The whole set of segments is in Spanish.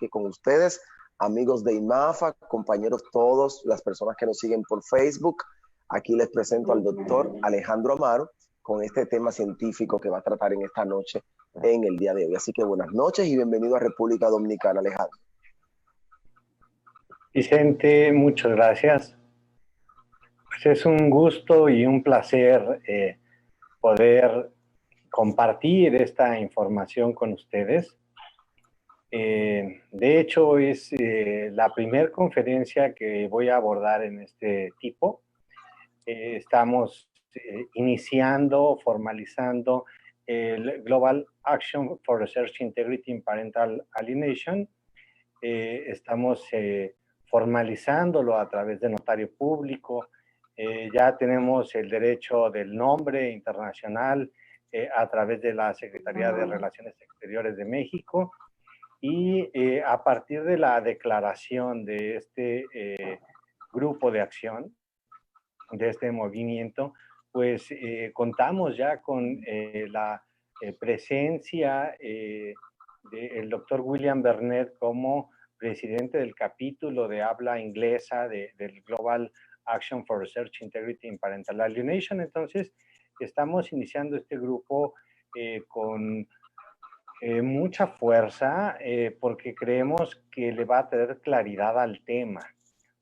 que con ustedes, amigos de IMAFA, compañeros todos, las personas que nos siguen por Facebook, aquí les presento al doctor Alejandro Amaro con este tema científico que va a tratar en esta noche, en el día de hoy. Así que buenas noches y bienvenido a República Dominicana, Alejandro. Vicente, muchas gracias. Pues es un gusto y un placer poder compartir esta información con ustedes. De hecho, es la primera conferencia que voy a abordar en este tipo. Estamos iniciando, formalizando el Global Action for Research Integrity in Parental Alienation. Estamos formalizándolo a través de notario público. Ya tenemos el derecho del nombre internacional a través de la Secretaría de Relaciones Exteriores de México. Y a partir de la declaración de este grupo de acción, de este movimiento, pues contamos ya con la presencia del doctor William Bernet como presidente del capítulo de habla inglesa del Global Action for Research Integrity in Parental Alienation. Entonces, estamos iniciando este grupo con mucha fuerza porque creemos que le va a tener claridad al tema.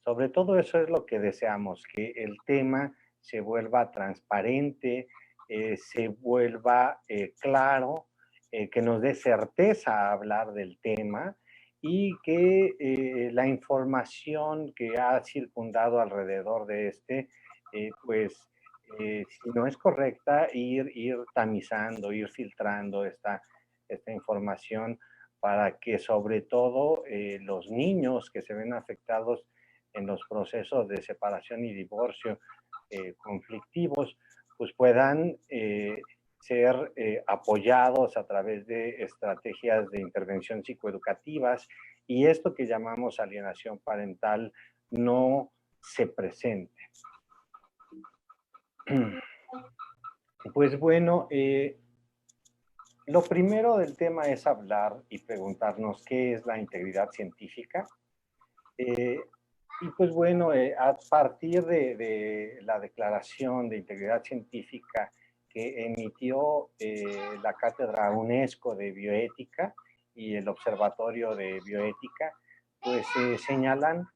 Sobre todo eso es lo que deseamos, que el tema se vuelva transparente, se vuelva claro, que nos dé certeza a hablar del tema y que la información que ha circundado alrededor de pues si no es correcta, ir tamizando, ir filtrando esta información para que sobre todo los niños que se ven afectados en los procesos de separación y divorcio conflictivos, pues puedan ser apoyados a través de estrategias de intervención psicoeducativas y esto que llamamos alienación parental no se presente. Pues bueno, lo primero del tema es hablar y preguntarnos qué es la integridad científica. Y pues bueno, a partir de la Declaración de Integridad Científica que emitió la Cátedra UNESCO de Bioética y el Observatorio de Bioética, pues señalan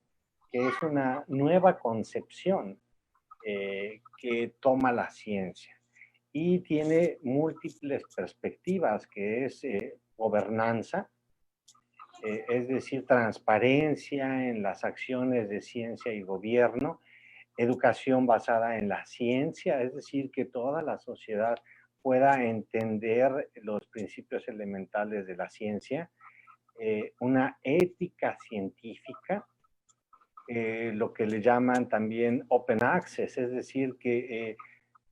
que es una nueva concepción que toma la ciencia y tiene múltiples perspectivas, que es gobernanza, es decir, transparencia en las acciones de ciencia y gobierno, educación basada en la ciencia, es decir, que toda la sociedad pueda entender los principios elementales de la ciencia, una ética científica, lo que le llaman también open access, es decir, que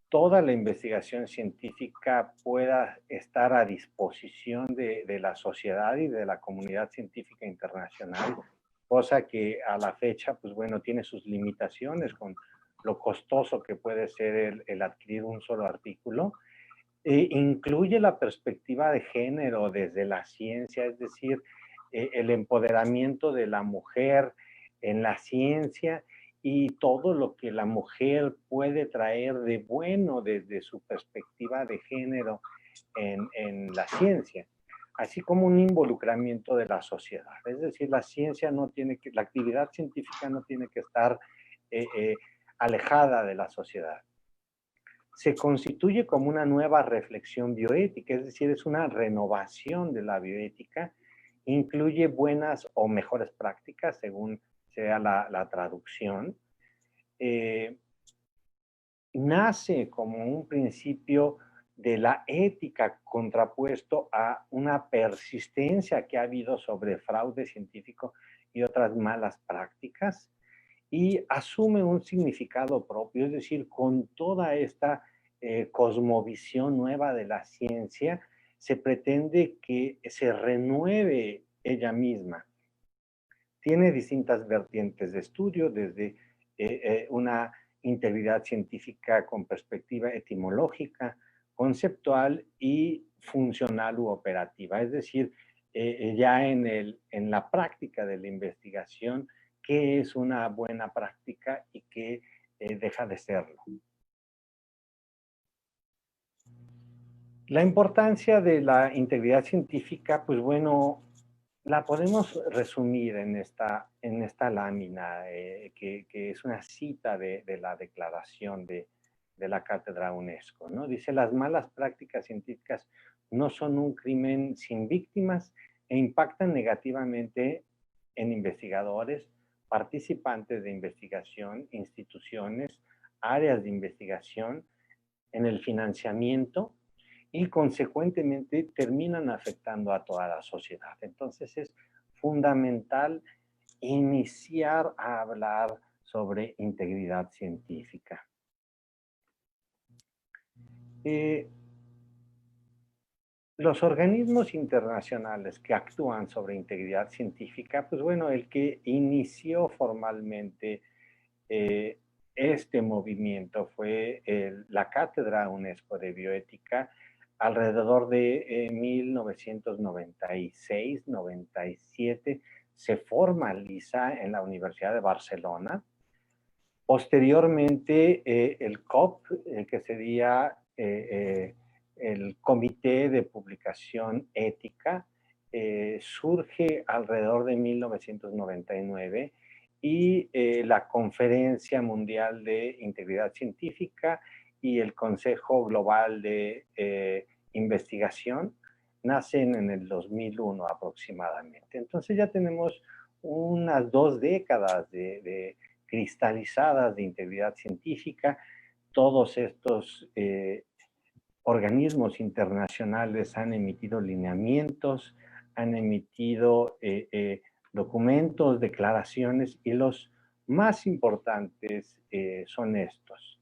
toda la investigación científica pueda estar a disposición de la sociedad y de la comunidad científica internacional, cosa que a la fecha, pues bueno, tiene sus limitaciones con lo costoso que puede ser el adquirir un solo artículo. Incluye la perspectiva de género desde la ciencia, es decir, el empoderamiento de la mujer en la ciencia y todo lo que la mujer puede traer de bueno desde su perspectiva de género en la ciencia, así como un involucramiento de la sociedad. Es decir, la ciencia no tiene que, la actividad científica no tiene que estar alejada de la sociedad. Se constituye como una nueva reflexión bioética, es decir, es una renovación de la bioética, incluye buenas o mejores prácticas según sea la traducción, nace como un principio de la ética contrapuesto a una persistencia que ha habido sobre fraude científico y otras malas prácticas, y asume un significado propio, es decir, con toda esta cosmovisión nueva de la ciencia, se pretende que se renueve ella misma. Tiene distintas vertientes de estudio, desde una integridad científica con perspectiva etimológica, conceptual y funcional u operativa. Es decir, ya en la práctica de la investigación, qué es una buena práctica y qué deja de serlo. La importancia de la integridad científica, pues bueno, la podemos resumir en esta lámina, que es una cita de la declaración de la Cátedra UNESCO, ¿no? Dice: las malas prácticas científicas no son un crimen sin víctimas e impactan negativamente en investigadores, participantes de investigación, instituciones, áreas de investigación, en el financiamiento y consecuentemente terminan afectando a toda la sociedad. Entonces es fundamental iniciar a hablar sobre integridad científica. Los organismos internacionales que actúan sobre integridad científica, pues bueno, el que inició formalmente este movimiento fue la Cátedra UNESCO de Bioética alrededor de 1996-97. Se formaliza en la Universidad de Barcelona. Posteriormente, el COP, que sería el Comité de Publicación Ética, surge alrededor de 1999 y la Conferencia Mundial de Integridad Científica y el Consejo Global de Investigación nacen en el 2001 aproximadamente. Entonces ya tenemos unas 2 décadas de cristalizadas de integridad científica. Todos estos organismos internacionales han emitido lineamientos, han emitido documentos, declaraciones, y los más importantes son estos.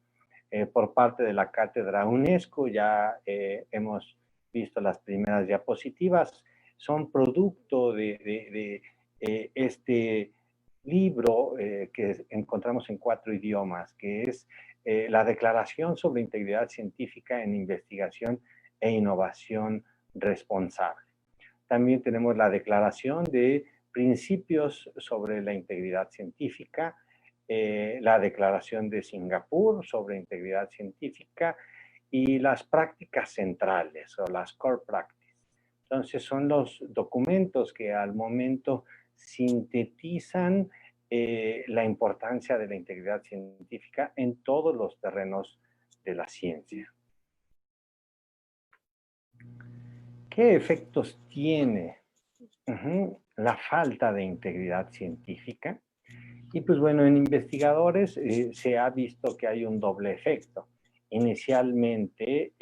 Por parte de la Cátedra UNESCO, ya hemos visto las primeras diapositivas, son producto de este libro que encontramos en 4 idiomas, que es la Declaración sobre Integridad Científica en Investigación e Innovación Responsable. También tenemos la Declaración de Principios sobre la Integridad Científica, la Declaración de Singapur sobre Integridad Científica y las prácticas centrales o las core practices. Entonces son los documentos que al momento sintetizan la importancia de la integridad científica en todos los terrenos de la ciencia. ¿Qué efectos tiene la falta de integridad científica? Y pues bueno, en investigadores se ha visto que hay un doble efecto. Inicialmente,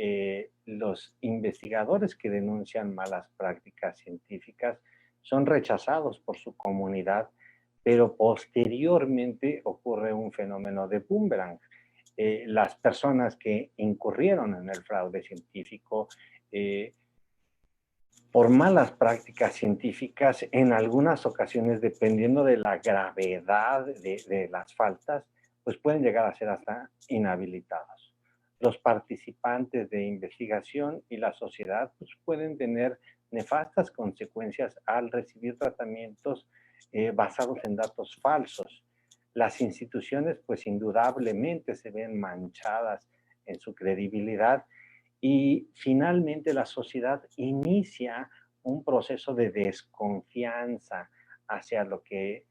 los investigadores que denuncian malas prácticas científicas son rechazados por su comunidad, pero posteriormente ocurre un fenómeno de boomerang. Las personas que incurrieron en el fraude científico por malas prácticas científicas, en algunas ocasiones, dependiendo de la gravedad de las faltas, pues pueden llegar a ser hasta inhabilitados. Los participantes de investigación y la sociedad pues pueden tener nefastas consecuencias al recibir tratamientos basados en datos falsos. Las instituciones pues indudablemente se ven manchadas en su credibilidad y finalmente la sociedad inicia un proceso de desconfianza hacia lo que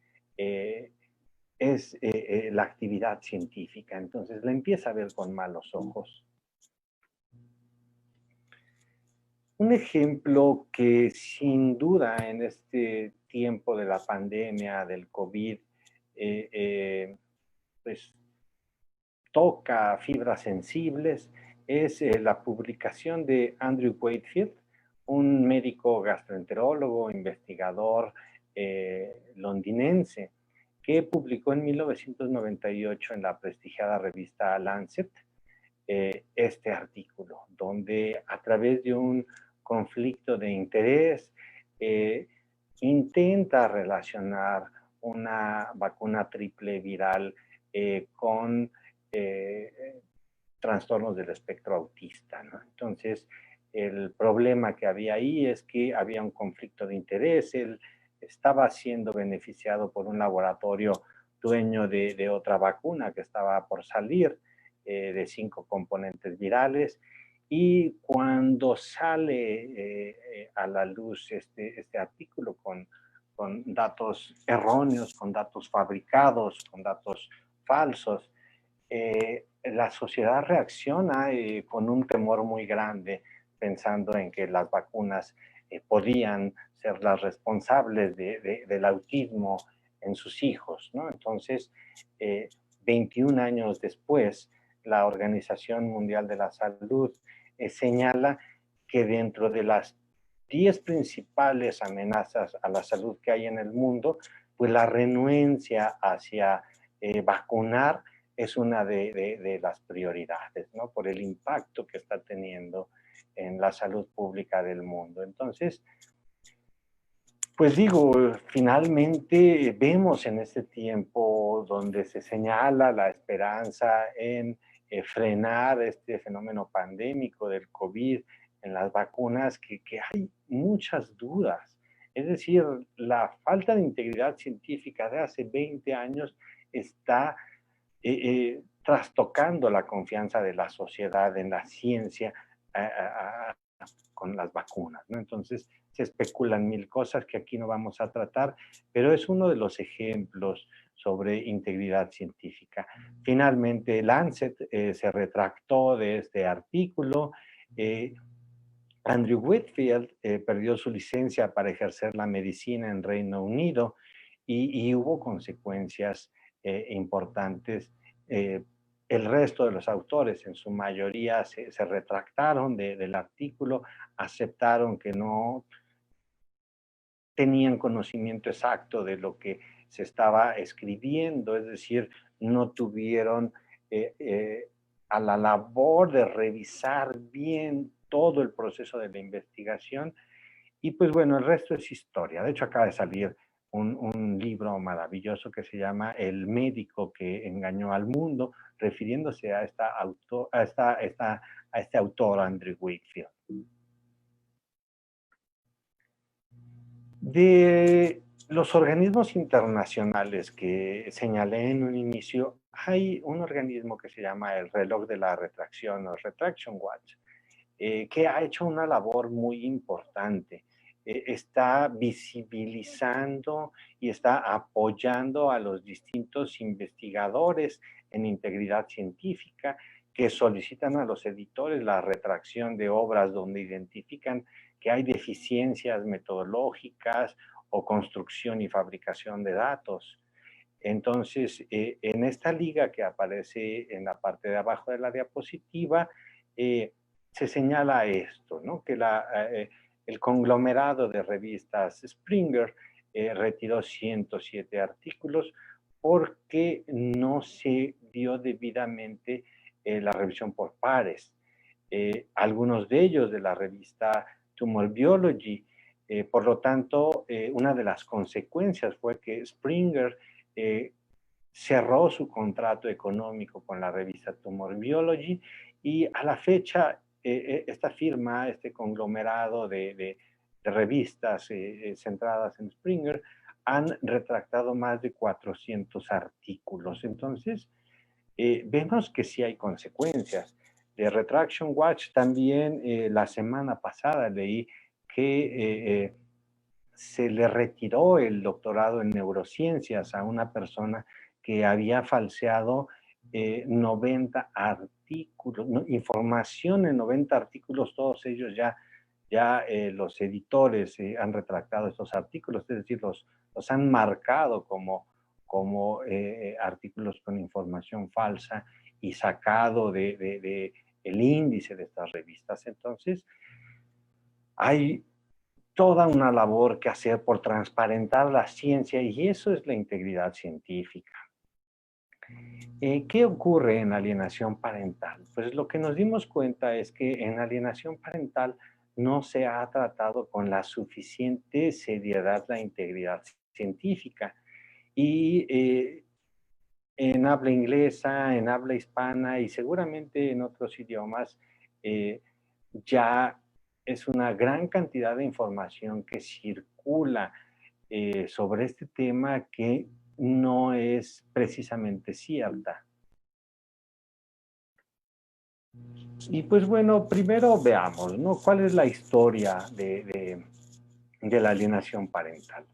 es la actividad científica. Entonces la empieza a ver con malos ojos. Un ejemplo que sin duda en este tiempo de la pandemia, del COVID, pues toca fibras sensibles, es la publicación de Andrew Wakefield, un médico gastroenterólogo, investigador londinense, que publicó en 1998 en la prestigiada revista Lancet este artículo, donde a través de un conflicto de interés intenta relacionar una vacuna triple viral con trastornos del espectro autista, ¿no? Entonces, el problema que había ahí es que había un conflicto de interés. Él estaba siendo beneficiado por un laboratorio dueño de otra vacuna que estaba por salir, de 5 componentes virales. Y cuando sale a la luz este artículo con datos erróneos, con datos fabricados, con datos falsos, la sociedad reacciona con un temor muy grande, pensando en que las vacunas podían ser las responsables del autismo en sus hijos, ¿no? Entonces, 21 años después, la Organización Mundial de la Salud señala que dentro de las 10 principales amenazas a la salud que hay en el mundo, pues la renuencia hacia vacunar es una de las prioridades, ¿no? Por el impacto que está teniendo en la salud pública del mundo. Entonces, pues digo, finalmente vemos en este tiempo donde se señala la esperanza en frenar este fenómeno pandémico del COVID en las vacunas, que hay muchas dudas. Es decir, la falta de integridad científica de hace 20 años está trastocando la confianza de la sociedad en la ciencia con las vacunas, ¿no? Entonces, se especulan mil cosas que aquí no vamos a tratar, pero es uno de los ejemplos sobre integridad científica. Finalmente, Lancet se retractó de este artículo. Andrew Whitfield perdió su licencia para ejercer la medicina en Reino Unido y hubo consecuencias importantes. El resto de los autores, en su mayoría, se retractaron del artículo, aceptaron que no tenían conocimiento exacto de lo que se estaba escribiendo, es decir, no tuvieron a la labor de revisar bien todo el proceso de la investigación. Y pues bueno, el resto es historia. De hecho, acaba de salir un libro maravilloso que se llama El médico que engañó al mundo, refiriéndose a este autor, Andrew Wakefield. De los organismos internacionales que señalé en un inicio, hay un organismo que se llama el reloj de la retracción o Retraction Watch, que ha hecho una labor muy importante. Está visibilizando y está apoyando a los distintos investigadores en integridad científica que solicitan a los editores la retracción de obras donde identifican que hay deficiencias metodológicas o construcción y fabricación de datos. Entonces, en esta liga que aparece en la parte de abajo de la diapositiva, se señala esto, ¿no? Que el conglomerado de revistas Springer retiró 107 artículos porque no se dio debidamente la revisión por pares. Algunos de ellos de la revista Tumor Biology. Por lo tanto, una de las consecuencias fue que Springer cerró su contrato económico con la revista Tumor Biology y a la fecha esta firma, este conglomerado de revistas centradas en Springer, han retractado más de 400 artículos. Entonces, vemos que sí hay consecuencias. De Retraction Watch también la semana pasada leí que se le retiró el doctorado en neurociencias a una persona que había falseado 90 artículos, no, información en 90 artículos, todos ellos ya los editores han retractado estos artículos, es decir, los han marcado como artículos con información falsa y sacado de el índice de estas revistas. Entonces, hay toda una labor que hacer por transparentar la ciencia y eso es la integridad científica. ¿Qué ocurre en alienación parental? Pues lo que nos dimos cuenta es que en alienación parental no se ha tratado con la suficiente seriedad la integridad científica. Y en habla inglesa, en habla hispana y seguramente en otros idiomas, ya es una gran cantidad de información que circula sobre este tema que no es precisamente cierta. Y pues bueno, primero veamos, ¿no? ¿Cuál es la historia de la alienación parental?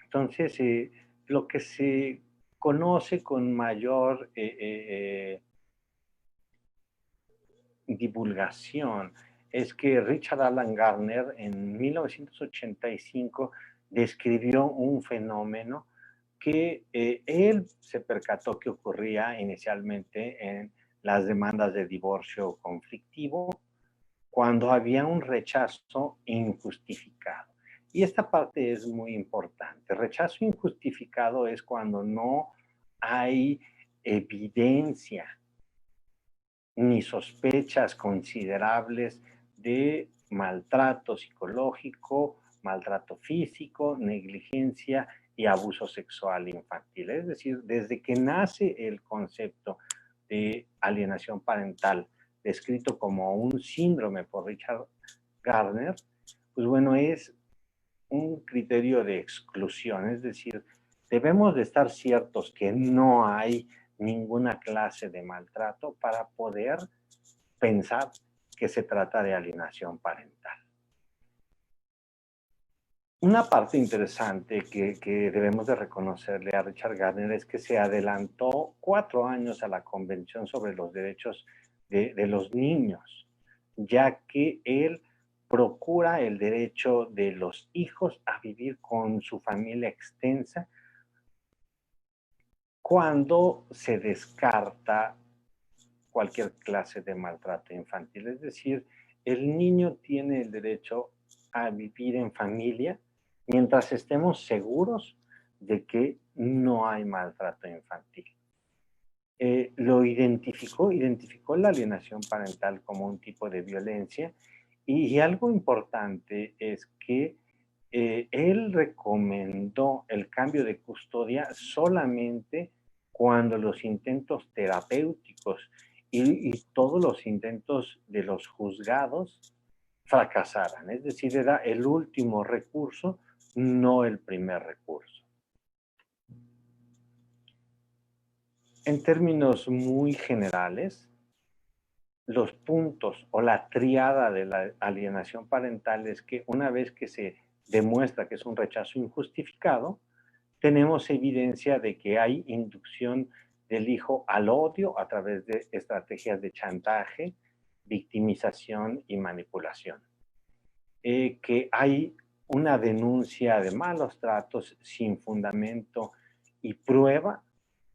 Entonces, lo que se conoce con mayor divulgación es que Richard Alan Gardner en 1985 describió un fenómeno que él se percató que ocurría inicialmente en las demandas de divorcio conflictivo cuando había un rechazo injustificado. Y esta parte es muy importante. Rechazo injustificado es cuando no hay evidencia ni sospechas considerables de maltrato psicológico, maltrato físico, negligencia y abuso sexual infantil. Es decir, desde que nace el concepto de alienación parental, descrito como un síndrome por Richard Gardner, pues bueno, es un criterio de exclusión, es decir, debemos de estar ciertos que no hay ninguna clase de maltrato para poder pensar que se trata de alienación parental. Una parte interesante que debemos de reconocerle a Richard Gardner es que se adelantó 4 años a la Convención sobre los Derechos de los Niños, ya que él procura el derecho de los hijos a vivir con su familia extensa cuando se descarta cualquier clase de maltrato infantil. Es decir, el niño tiene el derecho a vivir en familia mientras estemos seguros de que no hay maltrato infantil. Lo identificó la alienación parental como un tipo de violencia y algo importante es que él recomendó el cambio de custodia solamente cuando los intentos terapéuticos y todos los intentos de los juzgados fracasaran. Es decir, era el último recurso, no el primer recurso. En términos muy generales, los puntos o la triada de la alienación parental es que una vez que se demuestra que es un rechazo injustificado, tenemos evidencia de que hay inducción del hijo al odio a través de estrategias de chantaje, victimización y manipulación. Que hay una denuncia de malos tratos sin fundamento y prueba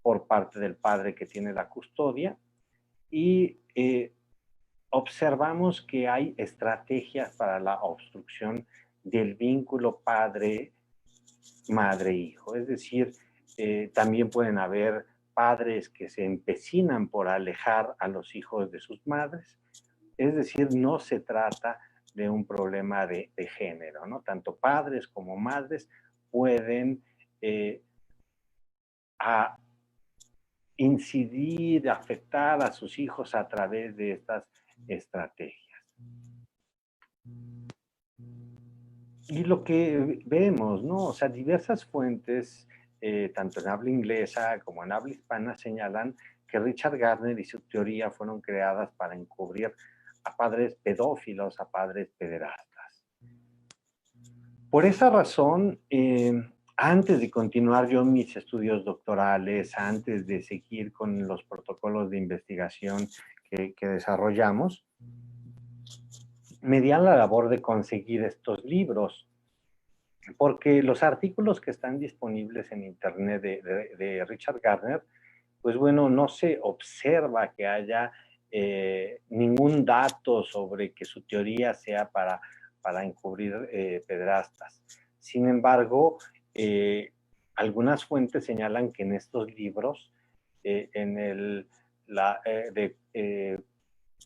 por parte del padre que tiene la custodia y observamos que hay estrategias para la obstrucción del vínculo padre-madre-hijo. Es decir, también pueden haber padres que se empecinan por alejar a los hijos de sus madres. Es decir, no se trata de un problema de género, ¿no? Tanto padres como madres pueden incidir, afectar a sus hijos a través de estas estrategias. Y lo que vemos, ¿no? O sea, diversas fuentes, tanto en habla inglesa como en habla hispana, señalan que Richard Gardner y su teoría fueron creadas para encubrir a padres pedófilos, a padres pederastas. Por esa razón, antes de continuar yo mis estudios doctorales, antes de seguir con los protocolos de investigación que desarrollamos, me di a la labor de conseguir estos libros, porque los artículos que están disponibles en internet de Richard Gardner, pues bueno, no se observa que haya ningún dato sobre que su teoría sea para encubrir pederastas. Sin embargo, algunas fuentes señalan que en estos libros, en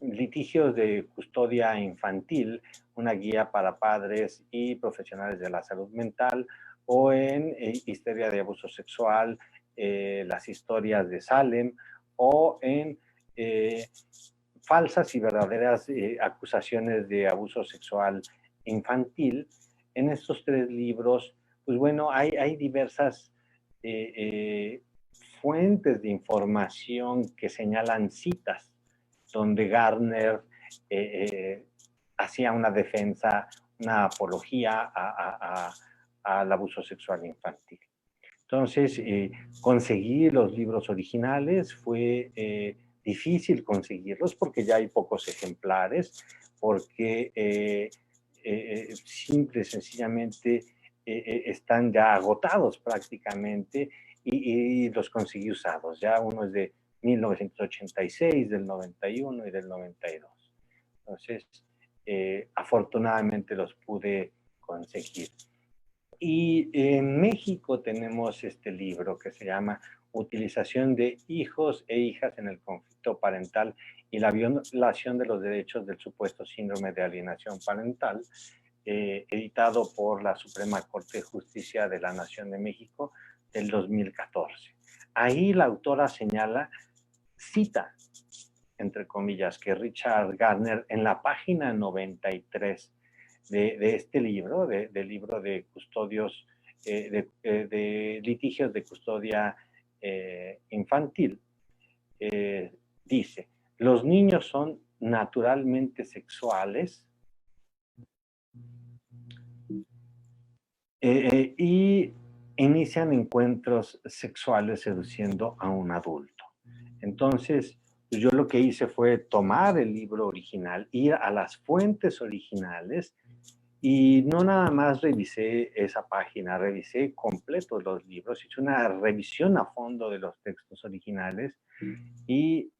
litigios de custodia infantil, una guía para padres y profesionales de la salud mental, o en histeria de abuso sexual, las historias de Salem, o en falsas y verdaderas acusaciones de abuso sexual infantil. En estos 3 libros, pues bueno, hay diversas fuentes de información que señalan citas donde Gardner hacía una defensa, una apología al abuso sexual infantil. Entonces, conseguir los libros originales fue difícil conseguirlos porque ya hay pocos ejemplares, porque simple y sencillamente están ya agotados prácticamente y los conseguí usados. Ya uno es de 1986, del 91 y del 92. Entonces, afortunadamente los pude conseguir. Y en México tenemos este libro que se llama Utilización de hijos e hijas en el conflicto parental y la violación de los derechos del supuesto síndrome de alienación parental, editado por la Suprema Corte de Justicia de la Nación de México del 2014. Ahí la autora señala, cita, entre comillas, que Richard Gardner en la página 93 de este libro, del libro de custodios, de litigios de custodia infantil, dice, los niños son naturalmente sexuales y inician encuentros sexuales seduciendo a un adulto. Entonces, yo lo que hice fue tomar el libro original, ir a las fuentes originales y no nada más revisé esa página, revisé completos los libros, hice una revisión a fondo de los textos originales y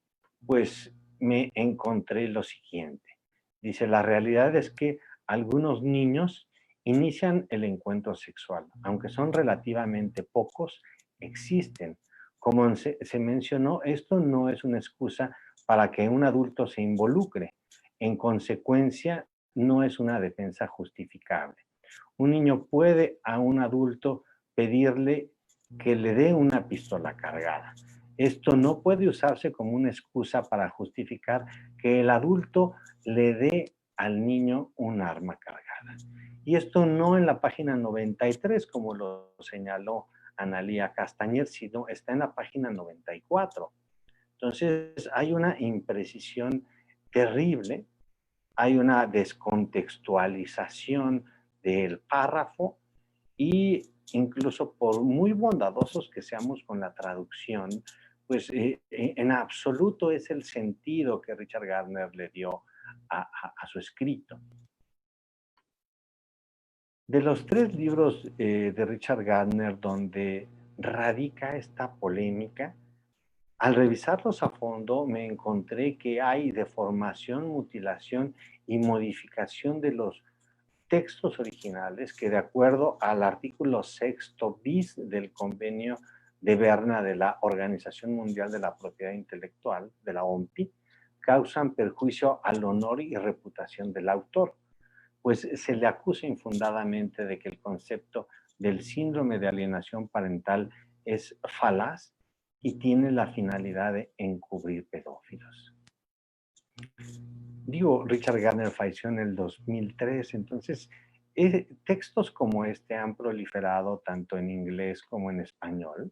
pues me encontré lo siguiente. Dice, la realidad es que algunos niños inician el encuentro sexual, aunque son relativamente pocos, existen. Como se mencionó, esto no es una excusa para que un adulto se involucre. En consecuencia, no es una defensa justificable. Un niño puede a un adulto pedirle que le dé una pistola cargada. Esto no puede usarse como una excusa para justificar que el adulto le dé al niño un arma cargada. Y esto no en la página 93, como lo señaló Analía Castañer, sino está en la página 94. Entonces, hay una imprecisión terrible, hay una descontextualización del párrafo y incluso por muy bondadosos que seamos con la traducción, pues en absoluto es el sentido que Richard Gardner le dio a su escrito. De los 3 libros de Richard Gardner donde radica esta polémica, al revisarlos a fondo me encontré que hay deformación, mutilación y modificación de los textos originales que, de acuerdo al artículo 6º bis del convenio de Berna de la Organización Mundial de la Propiedad Intelectual, de la OMPI, causan perjuicio al honor y reputación del autor, pues se le acusa infundadamente de que el concepto del síndrome de alienación parental es falaz y tiene la finalidad de encubrir pedófilos. Digo, Richard Gardner falleció en el 2003, entonces textos como este han proliferado tanto en inglés como en español.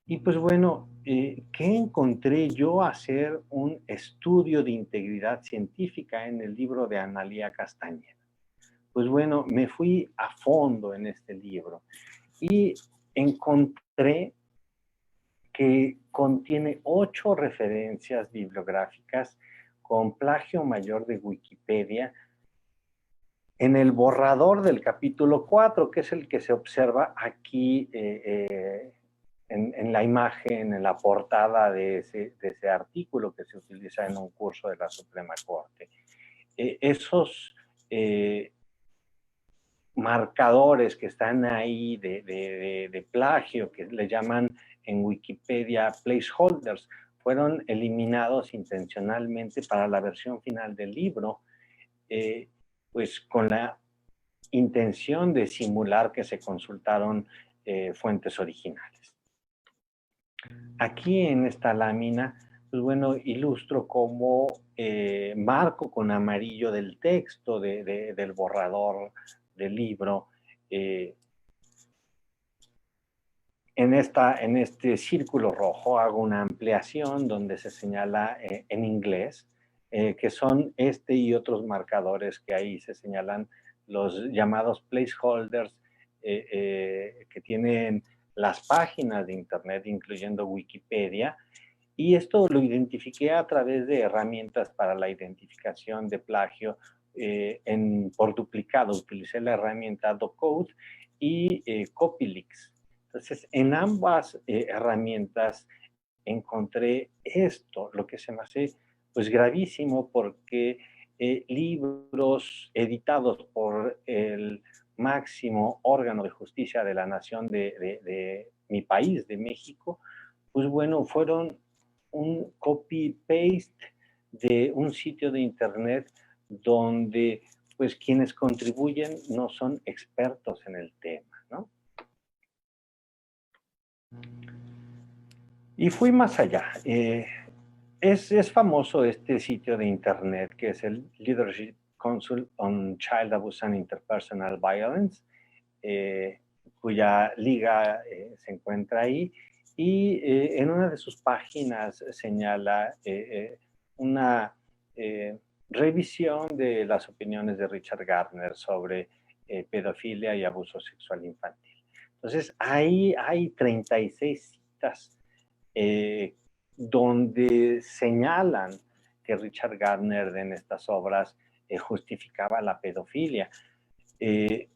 Y pues bueno, ¿qué encontré yo? Hacer un estudio de integridad científica en el libro de Analía Castañeda. Pues bueno, me fui a fondo en este libro y encontré que contiene 8 referencias bibliográficas con plagio mayor de Wikipedia en el borrador del capítulo 4, que es el que se observa aquí en la imagen, en la portada de ese artículo que se utiliza en un curso de la Suprema Corte. Esos marcadores que están ahí de plagio, que le llaman en Wikipedia placeholders, fueron eliminados intencionalmente para la versión final del libro, pues con la intención de simular que se consultaron fuentes originales. Aquí en esta lámina pues bueno, ilustro como marco con amarillo del texto del borrador del libro. En este círculo rojo hago una ampliación donde se señala en inglés, que son este y otros marcadores que ahí se señalan, los llamados placeholders, que tienen las páginas de internet, incluyendo Wikipedia, y esto lo identifiqué a través de herramientas para la identificación de plagio por duplicado. Utilicé la herramienta Docode y Copylix. Entonces, en ambas herramientas encontré esto, lo que se me hace pues gravísimo, porque libros editados por el máximo órgano de justicia de la nación de mi país, de México, pues bueno, fueron un copy-paste de un sitio de internet donde pues quienes contribuyen no son expertos en el tema, ¿no? Y fui más allá. Es famoso este sitio de internet que es el Leadership Council on Child Abuse and Interpersonal Violence, cuya liga se encuentra ahí, y en una de sus páginas señala una revisión de las opiniones de Richard Gardner sobre pedofilia y abuso sexual infantil. Entonces, ahí hay 36 citas donde señalan que Richard Gardner en estas obras justificaba la pedofilia.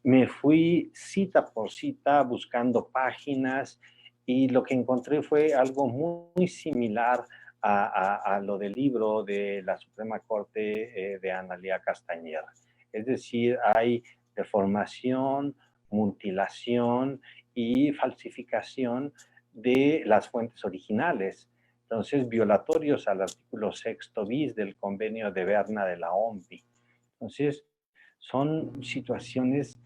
Me fui cita por cita buscando páginas, y lo que encontré fue algo muy similar a lo del libro de la Suprema Corte de Analía Castañeda. Es decir, hay deformación, mutilación y falsificación de las fuentes originales. Entonces, violatorios al artículo 6 bis del convenio de Berna de la OMPI. Entonces, son situaciones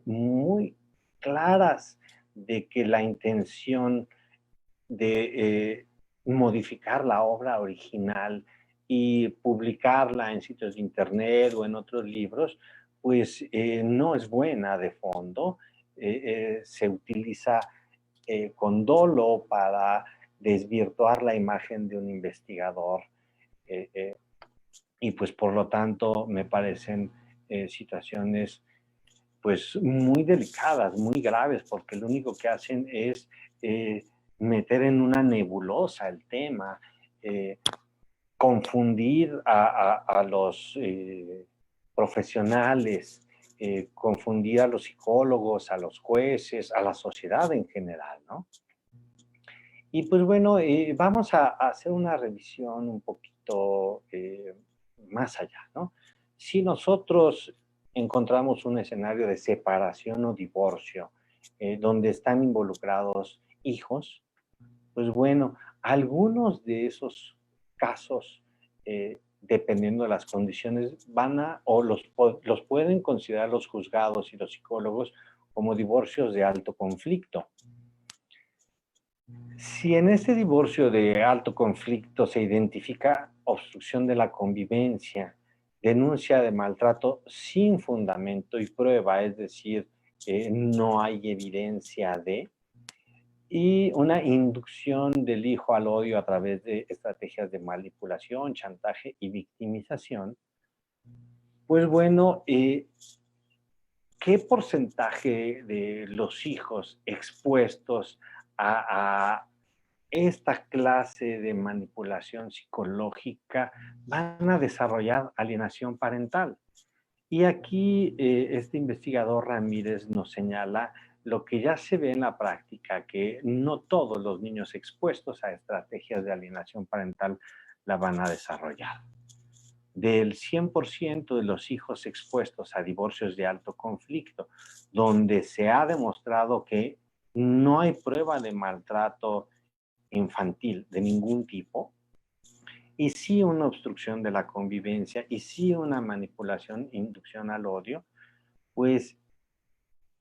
muy claras de que la intención de modificar la obra original y publicarla en sitios de internet o en otros libros, pues no es buena de fondo. Se utiliza con dolo para desvirtuar la imagen de un investigador, y pues por lo tanto me parecen situaciones pues muy delicadas, muy graves, porque lo único que hacen es meter en una nebulosa el tema, confundir a los profesionales, confundir a los psicólogos, a los jueces, a la sociedad en general, ¿no? Y pues bueno, vamos a hacer una revisión un poquito más allá, ¿no? Si nosotros encontramos un escenario de separación o divorcio donde están involucrados hijos, pues bueno, algunos de esos casos, dependiendo de las condiciones, los pueden considerar los juzgados y los psicólogos como divorcios de alto conflicto. Si en este divorcio de alto conflicto se identifica obstrucción de la convivencia, denuncia de maltrato sin fundamento y prueba, es decir, no hay evidencia y una inducción del hijo al odio a través de estrategias de manipulación, chantaje y victimización, pues bueno, ¿qué porcentaje de los hijos expuestos a esta clase de manipulación psicológica van a desarrollar alienación parental? Y aquí este investigador Ramírez nos señala lo que ya se ve en la práctica, que no todos los niños expuestos a estrategias de alienación parental la van a desarrollar. Del 100% de los hijos expuestos a divorcios de alto conflicto, donde se ha demostrado que no hay prueba de maltrato infantil de ningún tipo, y sí una obstrucción de la convivencia, y sí una manipulación, inducción al odio, pues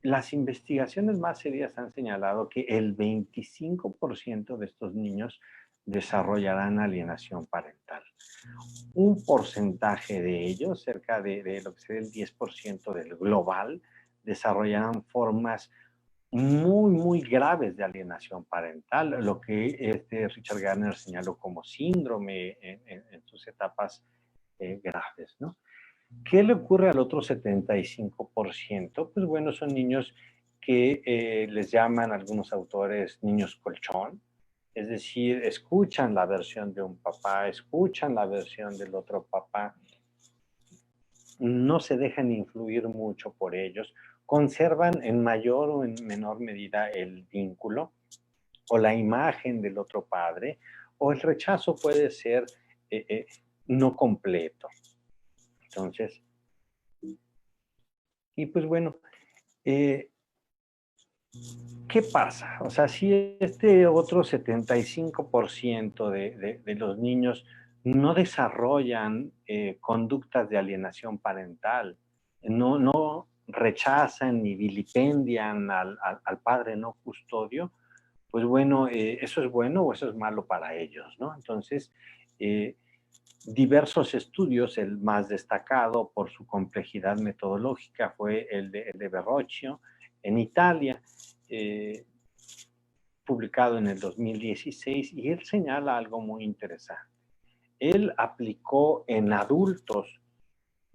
las investigaciones más serias han señalado que el 25% de estos niños desarrollarán alienación parental. Un porcentaje de ellos, cerca de lo que sería el 10% del global, desarrollarán formas muy, muy graves de alienación parental, lo que Richard Gardner señaló como síndrome en sus etapas graves, ¿no? ¿Qué le ocurre al otro 75%? Pues bueno, son niños que les llaman algunos autores niños colchón, es decir, escuchan la versión de un papá, escuchan la versión del otro papá, no se dejan influir mucho por ellos, conservan en mayor o en menor medida el vínculo o la imagen del otro padre, o el rechazo puede ser no completo. Entonces, y pues bueno, ¿qué pasa? O sea, si este otro 75% de los niños no desarrollan conductas de alienación parental, no rechazan ni vilipendian al padre no custodio, pues bueno, eso es bueno o eso es malo para ellos, ¿no? Entonces, diversos estudios, el más destacado por su complejidad metodológica fue el de Verrocchio en Italia, publicado en el 2016, y él señala algo muy interesante. Él aplicó en adultos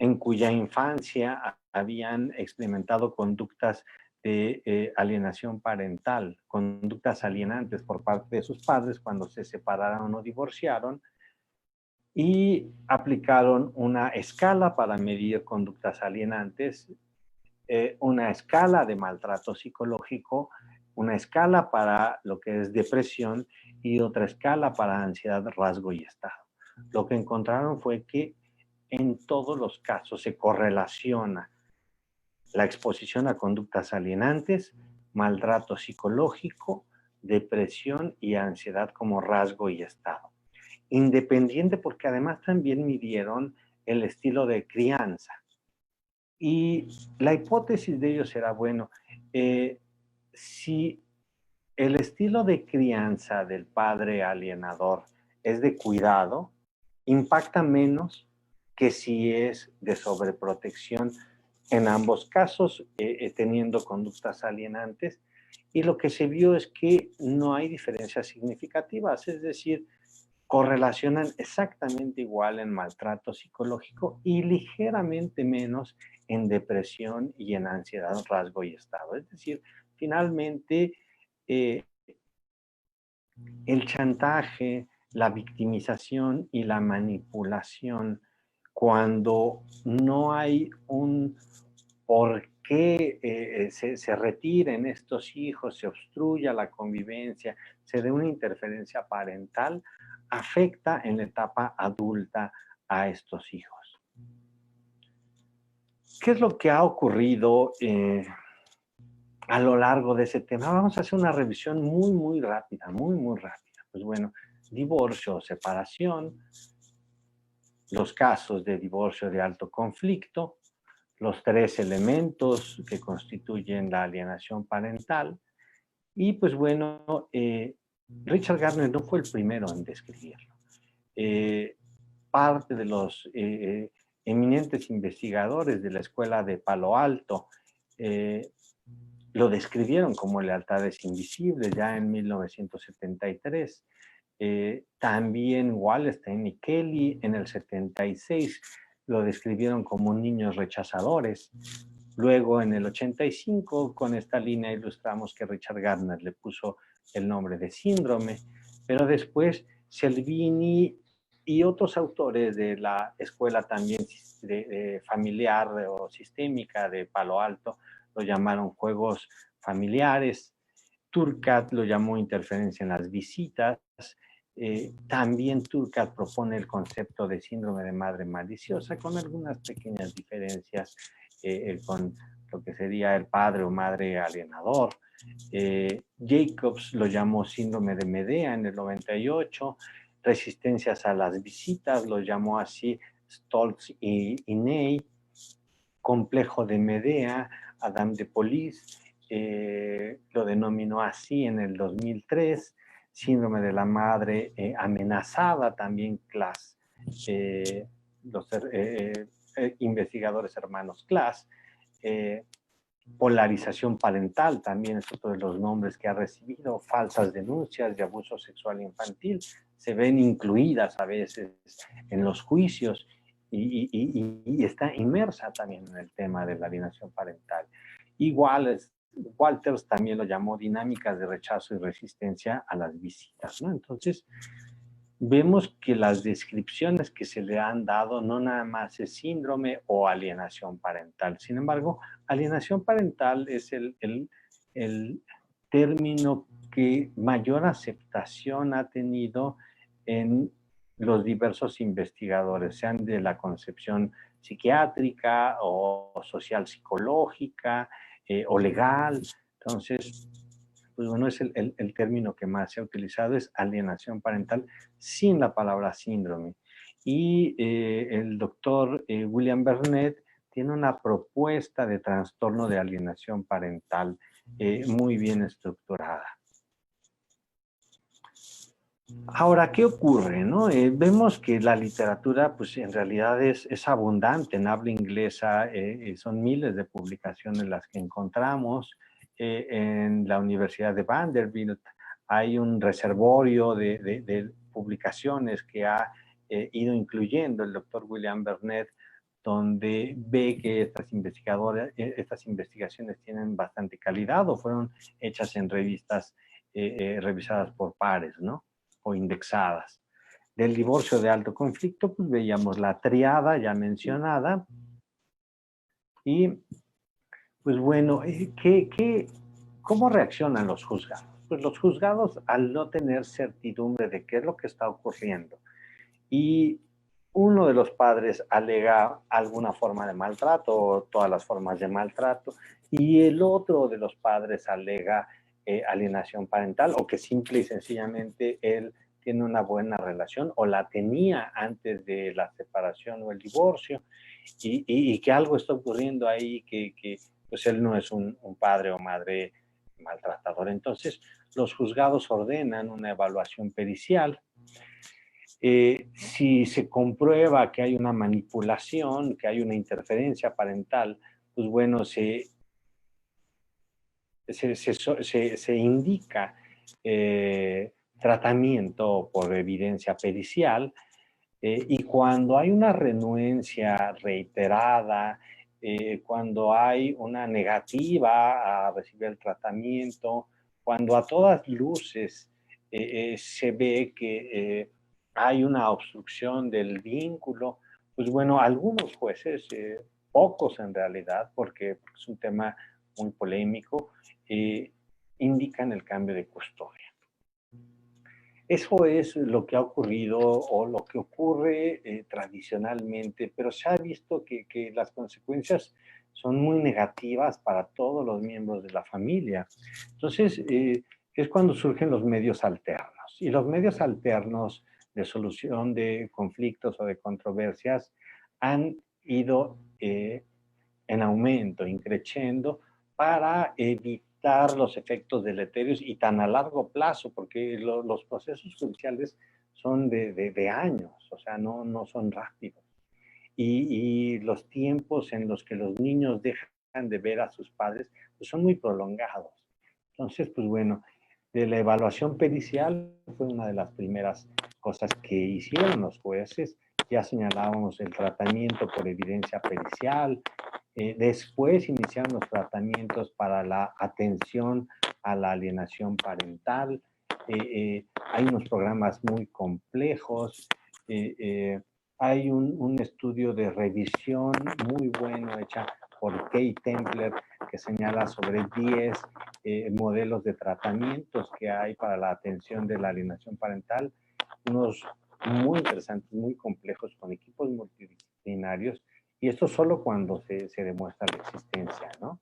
en cuya infancia habían experimentado conductas de alienación parental, conductas alienantes por parte de sus padres cuando se separaron o divorciaron, y aplicaron una escala para medir conductas alienantes, una escala de maltrato psicológico, una escala para lo que es depresión y otra escala para ansiedad, rasgo y estado. Lo que encontraron fue que en todos los casos se correlaciona la exposición a conductas alienantes, maltrato psicológico, depresión y ansiedad como rasgo y estado. Independiente, porque además también midieron el estilo de crianza. Y la hipótesis de ellos era, bueno, si el estilo de crianza del padre alienador es de cuidado, impacta menos que si es de sobreprotección, en ambos casos teniendo conductas alienantes. Y lo que se vio es que no hay diferencias significativas, es decir, correlacionan exactamente igual en maltrato psicológico y ligeramente menos en depresión y en ansiedad, rasgo y estado. Es decir, finalmente eh, el chantaje, la victimización y la manipulación, cuando no hay un por qué se retiren estos hijos, se obstruya la convivencia, se dé una interferencia parental, afecta en la etapa adulta a estos hijos. ¿Qué es lo que ha ocurrido a lo largo de ese tema? Vamos a hacer una revisión muy, muy rápida, muy, muy rápida. Pues bueno, divorcio o separación, los casos de divorcio de alto conflicto, los 3 elementos que constituyen la alienación parental. Y pues bueno, Richard Gardner no fue el primero en describirlo. Parte de los eminentes investigadores de la escuela de Palo Alto lo describieron como lealtades invisibles ya en 1973. También Wallerstein y Kelly en el 76 lo describieron como niños rechazadores. Luego en el 85 con esta línea ilustramos que Richard Gardner le puso el nombre de síndrome, pero después Selvini y otros autores de la escuela también de familiar o sistémica de Palo Alto lo llamaron juegos familiares. Turcat lo llamó interferencia en las visitas. También Turcat propone el concepto de síndrome de madre maliciosa con algunas pequeñas diferencias con lo que sería el padre o madre alienador. Jacobs lo llamó síndrome de Medea en el 98. Resistencias a las visitas lo llamó así Stoltz y Ney. Complejo de Medea, Adam de Polis lo denominó así en el 2003. síndrome de la madre amenazada, también Klass, los investigadores hermanos Klass, polarización parental también es otro de los nombres que ha recibido, falsas denuncias de abuso sexual infantil, se ven incluidas a veces en los juicios y está inmersa también en el tema de la alienación parental. Walters también lo llamó dinámicas de rechazo y resistencia a las visitas, ¿no? Entonces, vemos que las descripciones que se le han dado no nada más es síndrome o alienación parental. Sin embargo, alienación parental es el término que mayor aceptación ha tenido en los diversos investigadores, sean de la concepción psiquiátrica o social psicológica o legal. Entonces, pues bueno, es el término que más se ha utilizado, es alienación parental sin la palabra síndrome. Y el doctor William Bernet tiene una propuesta de trastorno de alienación parental muy bien estructurada. Ahora, ¿qué ocurre? ¿No? Vemos que la literatura, pues en realidad es abundante en habla inglesa, son miles de publicaciones las que encontramos. En la Universidad de Vanderbilt hay un reservorio de publicaciones que ha ido incluyendo el doctor William Bernet, donde ve que estas investigaciones tienen bastante calidad o fueron hechas en revistas revisadas por pares, ¿no? O indexadas. Del divorcio de alto conflicto, pues veíamos la triada ya mencionada. Y, pues bueno, ¿cómo reaccionan los juzgados? Pues los juzgados, al no tener certidumbre de qué es lo que está ocurriendo, y uno de los padres alega alguna forma de maltrato o todas las formas de maltrato, y el otro de los padres alega alienación parental o que simple y sencillamente él tiene una buena relación o la tenía antes de la separación o el divorcio y que algo está ocurriendo ahí que pues él no es un padre o madre maltratador. Entonces los juzgados ordenan una evaluación pericial. Si se comprueba que hay una manipulación, que hay una interferencia parental, pues bueno, se indica tratamiento por evidencia pericial y cuando hay una renuencia reiterada, cuando hay una negativa a recibir el tratamiento, cuando a todas luces se ve que hay una obstrucción del vínculo, pues bueno, algunos jueces, pocos en realidad, porque es un tema muy polémico, indican el cambio de custodia. Eso es lo que ha ocurrido o lo que ocurre tradicionalmente, pero se ha visto que las consecuencias son muy negativas para todos los miembros de la familia. Entonces, es cuando surgen los medios alternos. Y los medios alternos de solución de conflictos o de controversias han ido en aumento, increciendo, para evitar los efectos deleterios y tan a largo plazo, porque los procesos judiciales son de años, o sea, no son rápidos. Y los tiempos en los que los niños dejan de ver a sus padres pues son muy prolongados. Entonces, pues bueno, de la evaluación pericial fue una de las primeras cosas que hicieron los jueces. Ya señalábamos el tratamiento por evidencia pericial. Después iniciaron los tratamientos para la atención a la alienación parental. Hay unos programas muy complejos. Hay un estudio de revisión muy bueno hecha por Kay Templer que señala sobre 10 modelos de tratamientos que hay para la atención de la alienación parental, unos muy interesantes, muy complejos, con equipos multidisciplinarios, y esto solo cuando se demuestra la existencia, ¿no?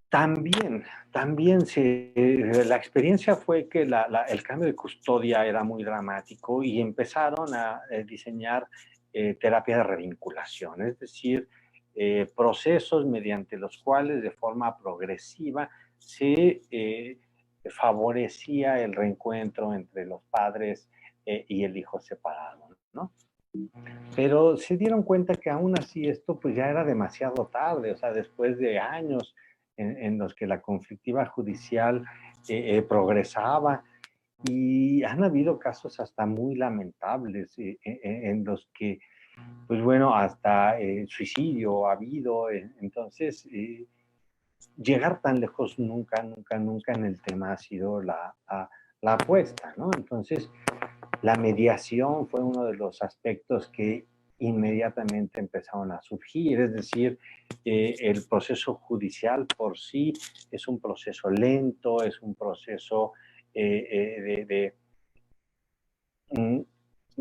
También la experiencia fue que el cambio de custodia era muy dramático y empezaron a diseñar terapia de revinculación, es decir, procesos mediante los cuales de forma progresiva se favorecía el reencuentro entre los padres y el hijo separado, ¿no? Pero se dieron cuenta que aún así esto pues ya era demasiado tarde, o sea, después de años en los que la conflictiva judicial progresaba, y han habido casos hasta muy lamentables en los que, pues bueno, hasta suicidio ha habido. Entonces, llegar tan lejos nunca, nunca, nunca en el tema ha sido la apuesta, ¿no? Entonces, la mediación fue uno de los aspectos que inmediatamente empezaron a surgir, es decir, el proceso judicial por sí es un proceso lento, es un proceso mm,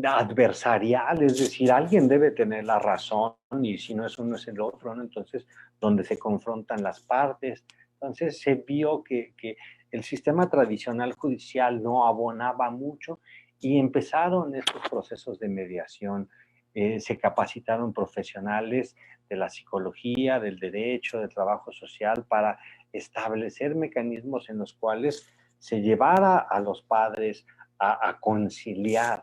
adversarial, es decir, alguien debe tener la razón y si no es uno es el otro, ¿no? Entonces, donde se confrontan las partes. Entonces, se vio que el sistema tradicional judicial no abonaba mucho y empezaron estos procesos de mediación. Se capacitaron profesionales de la psicología, del derecho, del trabajo social para establecer mecanismos en los cuales se llevara a los padres a conciliar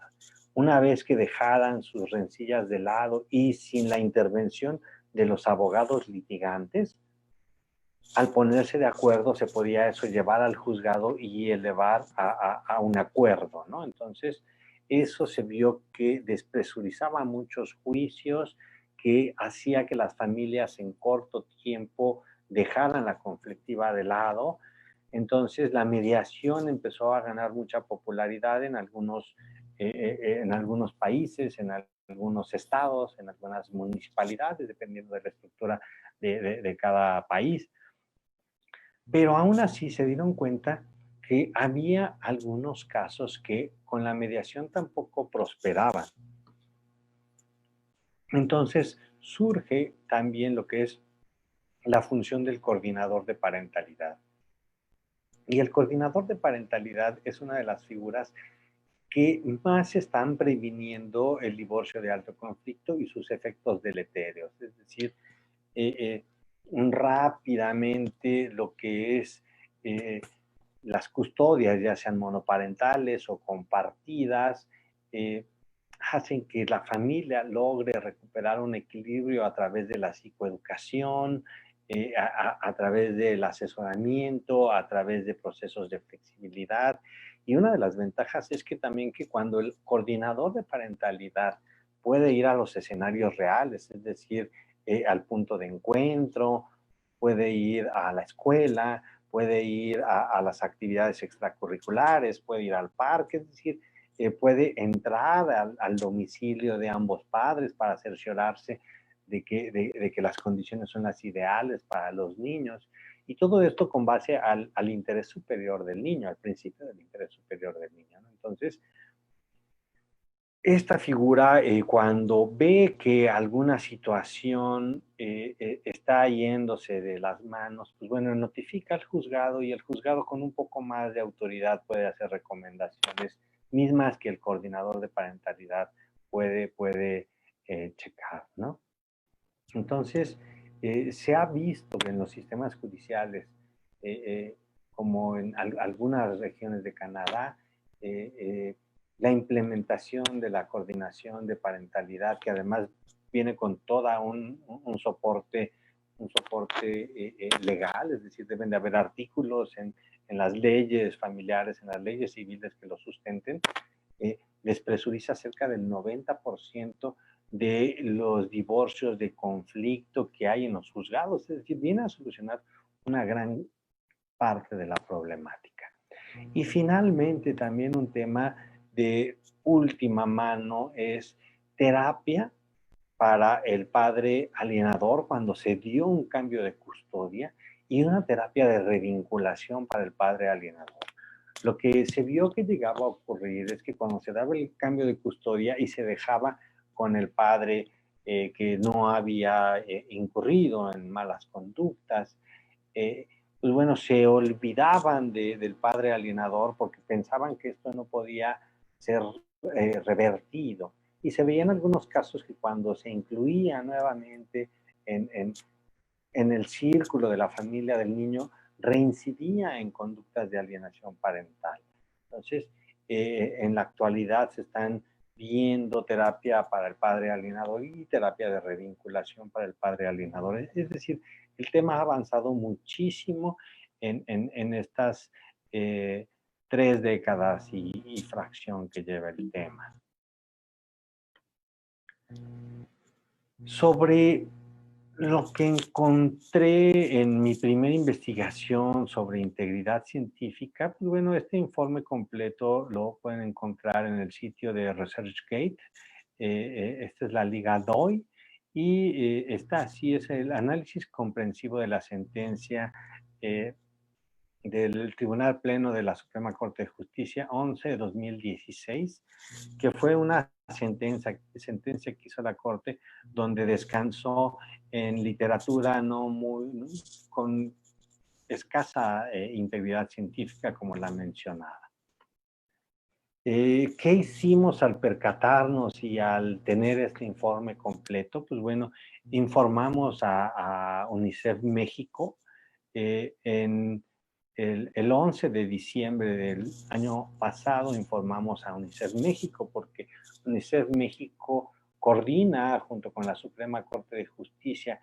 una vez que dejaran sus rencillas de lado y sin la intervención de los abogados litigantes. Al ponerse de acuerdo se podía eso llevar al juzgado y elevar a un acuerdo, ¿no? Entonces, eso se vio que despresurizaba muchos juicios, que hacía que las familias en corto tiempo dejaran la conflictiva de lado. Entonces, la mediación empezó a ganar mucha popularidad en algunos países, en algunos estados, en algunas municipalidades, dependiendo de la estructura de cada país. Pero aún así se dieron cuenta que había algunos casos que con la mediación tampoco prosperaban. Entonces surge también lo que es la función del coordinador de parentalidad. Y el coordinador de parentalidad es una de las figuras que más están previniendo el divorcio de alto conflicto y sus efectos deletéreos. Es decir, rápidamente lo que es las custodias, ya sean monoparentales o compartidas, hacen que la familia logre recuperar un equilibrio a través de la psicoeducación, a través del asesoramiento, a través de procesos de flexibilidad. Y una de las ventajas es que también que cuando el coordinador de parentalidad puede ir a los escenarios reales, es decir, al punto de encuentro, puede ir a la escuela, puede ir a las actividades extracurriculares, puede ir al parque, es decir, puede entrar al domicilio de ambos padres para cerciorarse de que las condiciones son las ideales para los niños. Y todo esto con base al interés superior del niño, al principio del interés superior del niño, ¿no? Entonces, esta figura, cuando ve que alguna situación está yéndose de las manos, pues bueno, notifica al juzgado y el juzgado con un poco más de autoridad puede hacer recomendaciones mismas que el coordinador de parentalidad puede checar, ¿no? Entonces, se ha visto que en los sistemas judiciales, eh, eh, como en algunas regiones de Canadá, eh, eh, la implementación de la coordinación de parentalidad, que además viene con toda un soporte, legal, es decir, deben de haber artículos en las leyes familiares, en las leyes civiles que lo sustenten, les presuriza cerca del 90% de los divorcios de conflicto que hay en los juzgados, es decir, viene a solucionar una gran parte de la problemática. Y finalmente también un tema de última mano es terapia para el padre alienador cuando se dio un cambio de custodia y una terapia de revinculación para el padre alienador. Lo que se vio que llegaba a ocurrir es que cuando se daba el cambio de custodia y se dejaba con el padre que no había incurrido en malas conductas, pues bueno, se olvidaban del padre alienador porque pensaban que esto no podía ser revertido. Y se veían algunos casos que cuando se incluía nuevamente en, en, en el círculo de la familia del niño, reincidía en conductas de alienación parental. Entonces, en la actualidad se están viendo terapia para el padre alienador y terapia de revinculación para el padre alienador. Es decir, el tema ha avanzado muchísimo en estas 3 décadas y fracción que lleva el tema. Sobre lo que encontré en mi primera investigación sobre integridad científica, pues bueno, este informe completo lo pueden encontrar en el sitio de ResearchGate. Esta es la Liga DOI y esta así es el análisis comprensivo de la sentencia del Tribunal Pleno de la Suprema Corte de Justicia 11 de 2016, que fue una sentencia que hizo la Corte donde descansó en literatura con escasa integridad científica como la mencionada. ¿Qué hicimos al percatarnos y al tener este informe completo? Pues bueno, informamos a UNICEF México en el 11 de diciembre del año pasado. Informamos a UNICEF México porque UNICEF México coordina junto con la Suprema Corte de Justicia